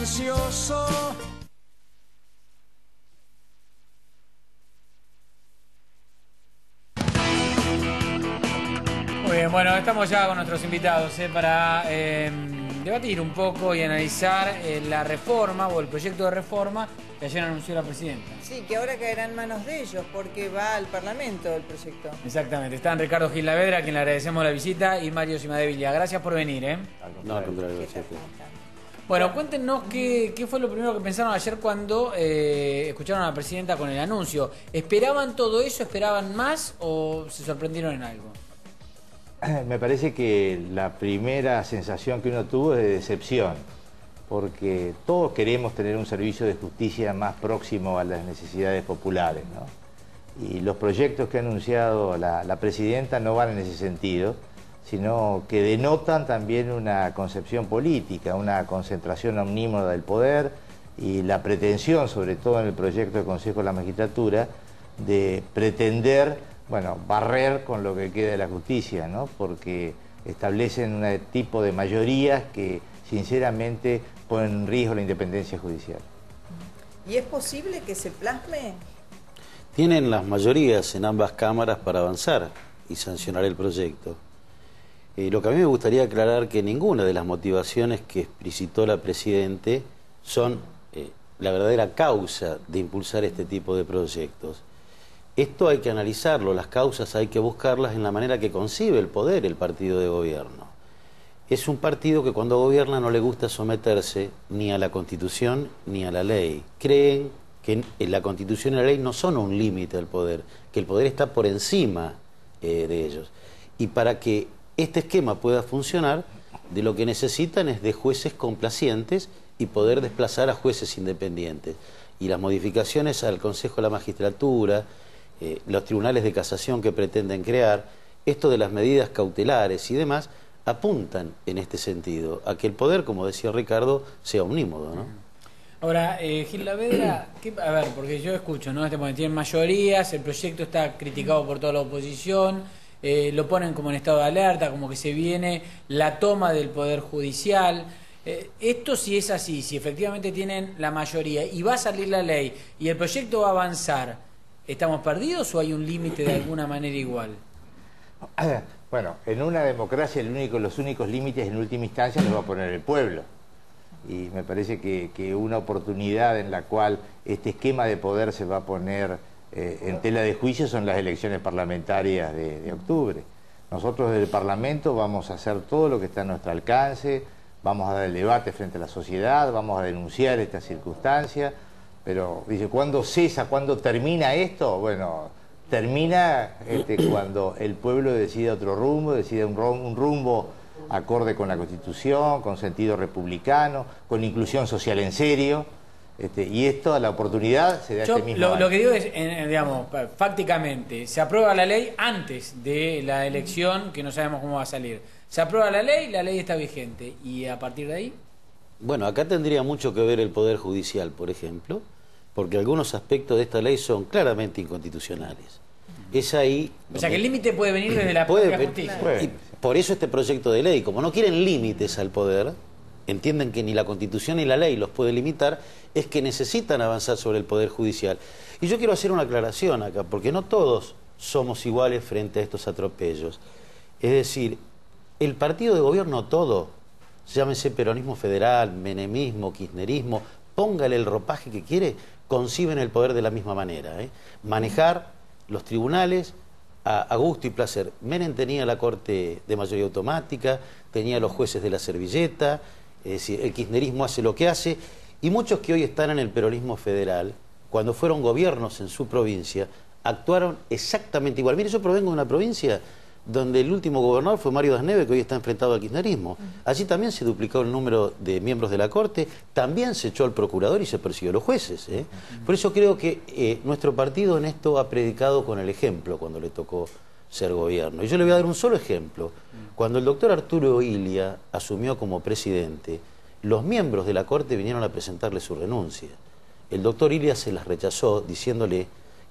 ansioso. Muy bien, bueno, estamos ya con nuestros invitados para debatir un poco y analizar la reforma o el proyecto de reforma que ayer anunció la presidenta. Sí, que ahora caerá en manos de ellos porque va al Parlamento el proyecto. Exactamente, están Ricardo Gil Lavedra, a quien le agradecemos la visita, y Mario Cimadevilla. Gracias por venir. No, al contrario, gracias. Bueno, cuéntenos qué fue lo primero que pensaron ayer cuando escucharon a la presidenta con el anuncio. ¿Esperaban todo eso? ¿Esperaban más o se sorprendieron en algo? Me parece que la primera sensación que uno tuvo es de decepción, porque todos queremos tener un servicio de justicia más próximo a las necesidades populares, ¿no? Y los proyectos que ha anunciado la presidenta no van en ese sentido, sino que denotan también una concepción política, una concentración omnímoda del poder y la pretensión, sobre todo en el proyecto del Consejo de la Magistratura, de pretender, bueno, barrer con lo que queda de la justicia, ¿no? Porque establecen un tipo de mayorías que sinceramente ponen en riesgo la independencia judicial. ¿Y es posible que se plasme? Tienen las mayorías en ambas cámaras para avanzar y sancionar el proyecto. Lo que a mí me gustaría aclarar que ninguna de las motivaciones que explicitó la Presidente son la verdadera causa de impulsar este tipo de proyectos. Esto hay que analizarlo, las causas hay que buscarlas en la manera que concibe el poder el partido de gobierno. Es un partido que cuando gobierna no le gusta someterse ni a la Constitución ni a la ley. Creen que la Constitución y la ley no son un límite al poder, que el poder está por encima de ellos. Y para que este esquema pueda funcionar, de lo que necesitan es de jueces complacientes y poder desplazar a jueces independientes. Y las modificaciones al Consejo de la Magistratura, los tribunales de casación que pretenden crear, esto de las medidas cautelares y demás, apuntan en este sentido, a que el poder, como decía Ricardo, sea omnímodo, ¿no? Ahora, Gil Lavedra, a ver, porque yo escucho, ¿no? Tienen mayorías, el proyecto está criticado por toda la oposición, lo ponen como en estado de alerta, como que se viene la toma del Poder Judicial. Esto si es así, si efectivamente tienen la mayoría y va a salir la ley y el proyecto va a avanzar, ¿estamos perdidos o hay un límite de alguna manera igual? Bueno, en una democracia los únicos límites en última instancia los va a poner el pueblo. Y me parece que una oportunidad en la cual este esquema de poder se va a poner en tela de juicio son las elecciones parlamentarias de octubre. Nosotros desde el Parlamento vamos a hacer todo lo que está a nuestro alcance, vamos a dar el debate frente a la sociedad, vamos a denunciar esta circunstancia, pero dice, ¿cuándo cesa, cuándo termina esto? Bueno, termina cuando el pueblo decida otro rumbo, decida un rumbo acorde con la Constitución, con sentido republicano, con inclusión social en serio, y esto, la oportunidad se da este mismo año. Lo que digo es, digamos, fácticamente, se aprueba la ley antes de la elección, que no sabemos cómo va a salir. Se aprueba la ley está vigente, y a partir de ahí... Bueno, acá tendría mucho que ver el Poder Judicial, por ejemplo, porque algunos aspectos de esta ley son claramente inconstitucionales. Es ahí... O sea, que el límite puede venir desde la propia justicia. Y por eso este proyecto de ley, como no quieren límites al poder, entienden que ni la Constitución ni la ley los puede limitar, es que necesitan avanzar sobre el Poder Judicial. Y yo quiero hacer una aclaración acá, porque no todos somos iguales frente a estos atropellos. Es decir, el partido de gobierno todo, llámese peronismo federal, menemismo, kirchnerismo, póngale el ropaje que quiere, conciben el poder de la misma manera. Manejar los tribunales a gusto y placer. Menem tenía la Corte de mayoría automática, tenía los jueces de la servilleta, es decir, el kirchnerismo hace lo que hace, y muchos que hoy están en el peronismo federal, cuando fueron gobiernos en su provincia, actuaron exactamente igual. Mire, yo provengo de una provincia donde el último gobernador fue Mario Das Neves, que hoy está enfrentado al kirchnerismo. Allí también se duplicó el número de miembros de la Corte, también se echó al procurador y se persiguió a los jueces. Por eso creo que nuestro partido en esto ha predicado con el ejemplo cuando le tocó ser gobierno. Y yo le voy a dar un solo ejemplo. Cuando el doctor Arturo Illia asumió como presidente, los miembros de la Corte vinieron a presentarle su renuncia. El doctor Illia se las rechazó diciéndole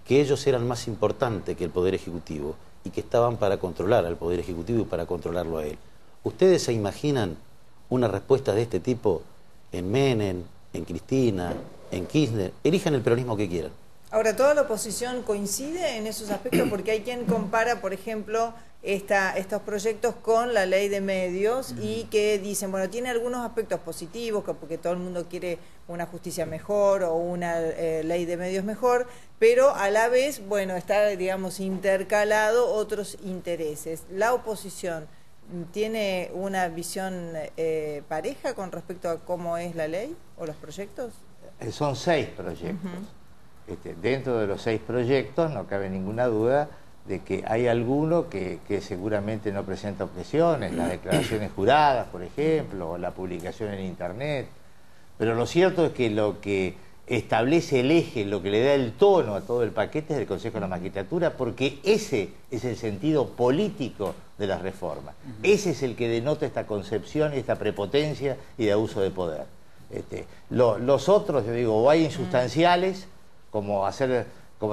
que ellos eran más importantes que el Poder Ejecutivo y que estaban para controlar al Poder Ejecutivo y para controlarlo a él. ¿Ustedes se imaginan una respuesta de este tipo en Menem, en Cristina, en Kirchner, elijan el peronismo que quieran. Ahora, ¿toda la oposición coincide en esos aspectos? Porque hay quien compara, por ejemplo, estos proyectos con la ley de medios y que dicen, bueno, tiene algunos aspectos positivos, porque todo el mundo quiere una justicia mejor o una ley de medios mejor, pero a la vez, bueno, está, digamos, intercalado otros intereses. ¿La oposición tiene una visión pareja con respecto a cómo es la ley o los proyectos? Son 6 proyectos. Dentro de los 6 proyectos no cabe ninguna duda de que hay alguno que seguramente no presenta objeciones, las declaraciones juradas, por ejemplo, o la publicación en Internet. Pero lo cierto es que lo que establece el eje, lo que le da el tono a todo el paquete es el Consejo de la Magistratura, porque ese es el sentido político de las reformas. Ese es el que denota esta concepción y esta prepotencia y de abuso de poder. Los otros, yo digo, o hay insustanciales, como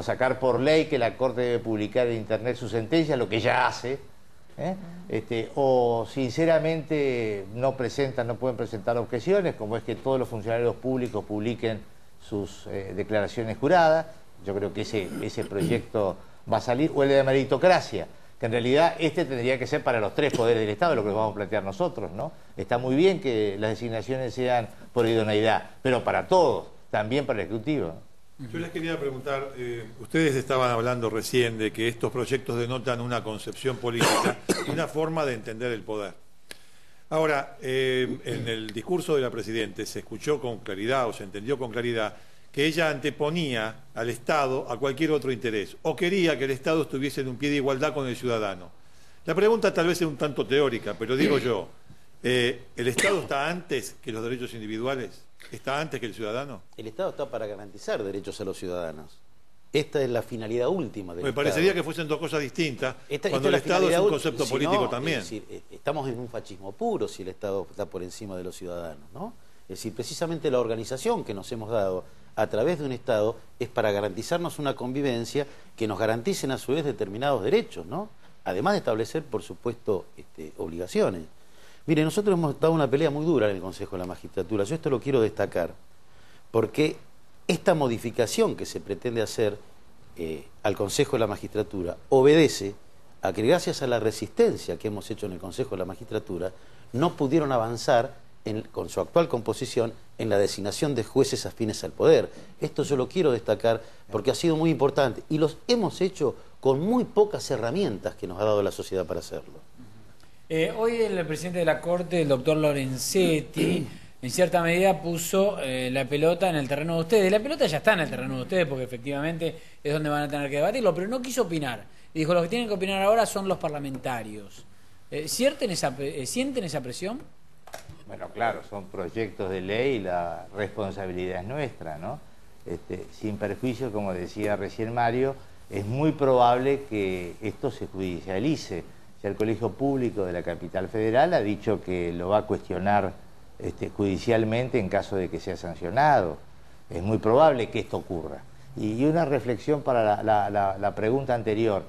sacar por ley que la Corte debe publicar en Internet su sentencia, lo que ya hace, o sinceramente no pueden presentar objeciones, como es que todos los funcionarios públicos publiquen sus declaraciones juradas. Yo creo que ese proyecto va a salir, o el de meritocracia, que en realidad tendría que ser para los 3 poderes del Estado, lo que vamos a plantear nosotros, ¿no? Está muy bien que las designaciones sean por idoneidad, pero para todos, también para el Ejecutivo. Yo les quería preguntar, ustedes estaban hablando recién de que estos proyectos denotan una concepción política y una forma de entender el poder. Ahora, en el discurso de la Presidenta se escuchó con claridad, o se entendió con claridad, que ella anteponía al Estado a cualquier otro interés, o quería que el Estado estuviese en un pie de igualdad con el ciudadano. La pregunta tal vez es un tanto teórica, pero digo yo, ¿el Estado está antes que los derechos individuales? ¿Está antes que el ciudadano? El Estado está para garantizar derechos a los ciudadanos. Esta es la finalidad última del Me Estado. parecería que fuesen dos cosas distintas, cuando el la Estado es un finalidad concepto político también. Es decir, estamos en un fascismo puro si el Estado está por encima de los ciudadanos, ¿no? Es decir, precisamente la organización que nos hemos dado a través de un Estado es para garantizarnos una convivencia que nos garanticen a su vez determinados derechos, ¿no? Además de establecer, por supuesto, obligaciones. Mire, nosotros hemos dado una pelea muy dura en el Consejo de la Magistratura. Yo esto lo quiero destacar, porque esta modificación que se pretende hacer al Consejo de la Magistratura obedece a que gracias a la resistencia que hemos hecho en el Consejo de la Magistratura no pudieron avanzar con su actual composición en la designación de jueces afines al poder. Esto yo lo quiero destacar porque ha sido muy importante y los hemos hecho con muy pocas herramientas que nos ha dado la sociedad para hacerlo. Hoy el presidente de la Corte, el doctor Lorenzetti, en cierta medida puso la pelota en el terreno de ustedes. La pelota ya está en el terreno de ustedes porque efectivamente es donde van a tener que debatirlo, pero no quiso opinar. Y dijo, los que tienen que opinar ahora son los parlamentarios. ¿Sienten esa presión? Bueno, claro, son proyectos de ley y la responsabilidad es nuestra, ¿no? Sin perjuicio, como decía recién Mario, es muy probable que esto se judicialice. Ya el Colegio Público de la Capital Federal ha dicho que lo va a cuestionar judicialmente en caso de que sea sancionado. Es muy probable que esto ocurra. Y una reflexión para la pregunta anterior.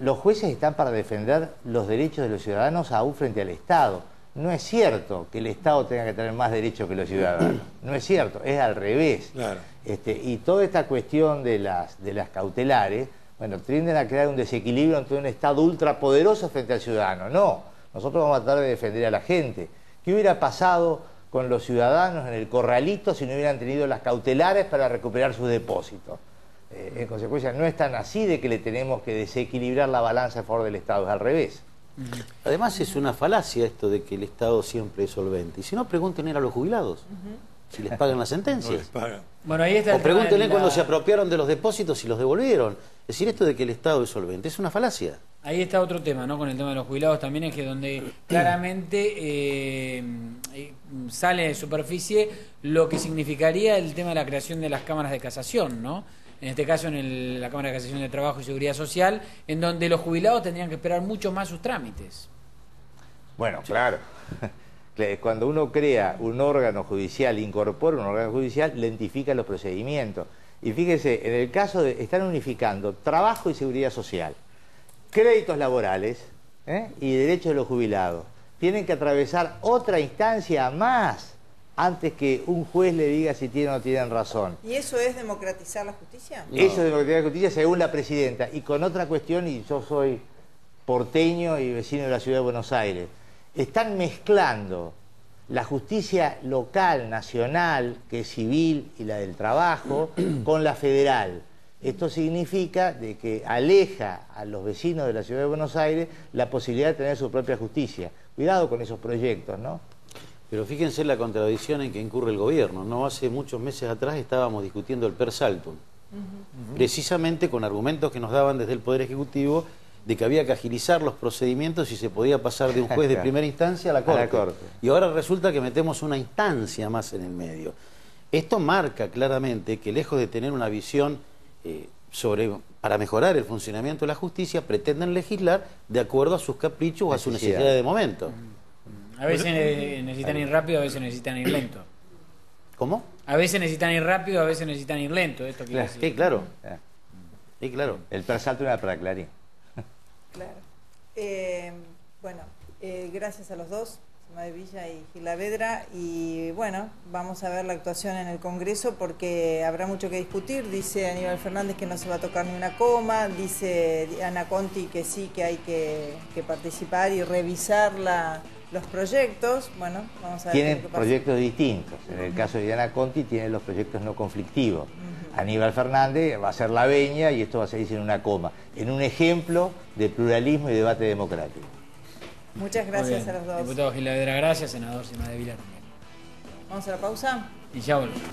Los jueces están para defender los derechos de los ciudadanos aún frente al Estado. No es cierto que el Estado tenga que tener más derechos que los ciudadanos. No es cierto, es al revés. Claro. Y toda esta cuestión de las cautelares, bueno, tienden a crear un desequilibrio entre un Estado ultrapoderoso frente al ciudadano. No, nosotros vamos a tratar de defender a la gente. ¿Qué hubiera pasado con los ciudadanos en el corralito si no hubieran tenido las cautelares para recuperar sus depósitos? En consecuencia, no es tan así de que le tenemos que desequilibrar la balanza a favor del Estado, es al revés. Además es una falacia esto de que el Estado siempre es solvente. Y si no, pregúntenle a los jubilados si les pagan las sentencias. No les pagan. Bueno, ahí está o pregúntenle cuando se apropiaron de los depósitos y los devolvieron. Es decir, esto de que el Estado es solvente es una falacia. Ahí está otro tema, ¿no? Con el tema de los jubilados también es que donde claramente sale de superficie lo que significaría el tema de la creación de las cámaras de casación, ¿no? En este caso en la Cámara de Casación de Trabajo y Seguridad Social, en donde los jubilados tendrían que esperar mucho más sus trámites. Bueno, claro. Cuando uno crea un órgano judicial, incorpora un órgano judicial, lentifica los procedimientos. Y fíjese, en el caso de están unificando trabajo y seguridad social, créditos laborales y derechos de los jubilados. Tienen que atravesar otra instancia más antes que un juez le diga si tienen o no tienen razón. ¿Y eso es democratizar la justicia? No. Eso es democratizar la justicia según la presidenta. Y con otra cuestión, y yo soy porteño y vecino de la ciudad de Buenos Aires, están mezclando la justicia local, nacional, que es civil, y la del trabajo, con la federal. Esto significa de que aleja a los vecinos de la ciudad de Buenos Aires la posibilidad de tener su propia justicia. Cuidado con esos proyectos, ¿no? Pero fíjense la contradicción en que incurre el gobierno. No hace muchos meses atrás estábamos discutiendo el per saltum, precisamente con argumentos que nos daban desde el Poder Ejecutivo de que había que agilizar los procedimientos y se podía pasar de un juez de primera instancia a la Corte. Y ahora resulta que metemos una instancia más en el medio. Esto marca claramente que, lejos de tener una visión para mejorar el funcionamiento de la justicia, pretenden legislar de acuerdo a sus caprichos o a sus necesidades de momento. A veces necesitan ir rápido, a veces necesitan ir lento. ¿Cómo? A veces necesitan ir rápido, a veces necesitan ir lento. Esto quiere decir. Sí, claro. Sí, claro. El persalto era para Clarín. Claro. Bueno, gracias a los dos, Sima Villa y Gil Lavedra, y bueno, vamos a ver la actuación en el Congreso porque habrá mucho que discutir. Dice Aníbal Fernández que no se va a tocar ni una coma, dice Ana Conti que sí, que hay que participar y revisar los proyectos. Bueno, vamos a ver. Tienen proyectos distintos. En el caso de Diana Conti tiene los proyectos no conflictivos. Aníbal Fernández va a ser la veña y esto va a seguirse en una coma, en un ejemplo de pluralismo y debate democrático. Muchas gracias a los dos. Diputado Gil Lavedra, gracias. Senador Sima Villa también. Vamos a la pausa. Y ya volvemos.